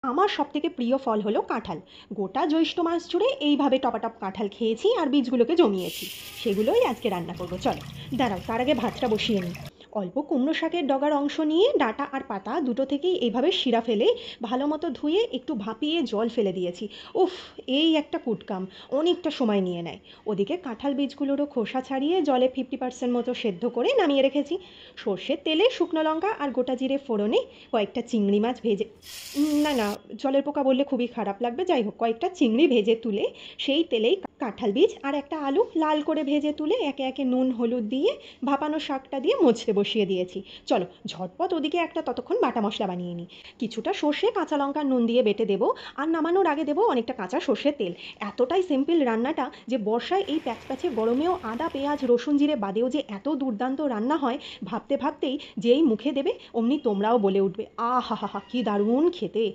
আমার সবথেকে প্রিয় ফল হলো কাঁঠাল। গোটা জ্যৈষ্ঠ মাস জুড়ে এইভাবে টপাটপ কাঁঠাল খেয়েছি আর বীজগুলোকে জমিয়েছি। সেগুলোই আজকে রান্না করব, চলো। দাঁড়াও, তার আগে ভাতটা বসিয়ে নিই। অল্প কুমড়ো শাকের ডগার অংশ নিয়ে ডাঁটা আর পাতা দুটো থেকেই এইভাবে শিরা ফেলে ভালো মতো ধুয়ে একটু ভাপিয়ে জল ফেলে দিয়েছি। উফ, এই একটা কুটকাম, অনেকটা সময় নিয়ে নেয়। ওদিকে কাঁঠাল বীজগুলোরও খোসা ছাড়িয়ে জলে 50% মতো সেদ্ধ করে নামিয়ে রেখেছি। সর্ষের তেলে শুকনো লঙ্কা আর গোটা জিরে ফোড়নে কয়েকটা চিংড়ি মাছ ভেজে, না না, জলের পোকা বললে খুবই খারাপ লাগবে, যাই হোক, কয়েকটা চিংড়ি ভেজে তুলে সেই তেলেই কাঁঠাল বীজ আর একটা আলু লাল করে ভেজে তুলে একে একে নুন হলুদ দিয়ে ভাপানো শাকটা দিয়ে মুছতে বসিয়ে দিয়েছি। চলো ঝটপট ওদিকে একটা ততক্ষণ বাটা মশলা বানিয়ে নিই। কিছুটা সর্ষে কাঁচা লঙ্কা নুন দিয়ে বেটে দেবো, আর নামানোর আগে দেবো অনেকটা কাঁচা সর্ষের তেল। এতটাই সিম্পল রান্নাটা যে বর্ষায় এই প্যাচপ্যাচে গরমেও আদা পেঁয়াজ রসুন জিরে বাদেও যে এত দুর্দান্ত রান্না হয়, ভাবতে ভাবতেই যেই মুখে দেবে অমনি তোমরাও বলে উঠবে, আহা হা হা, কি দারুণ খেতে।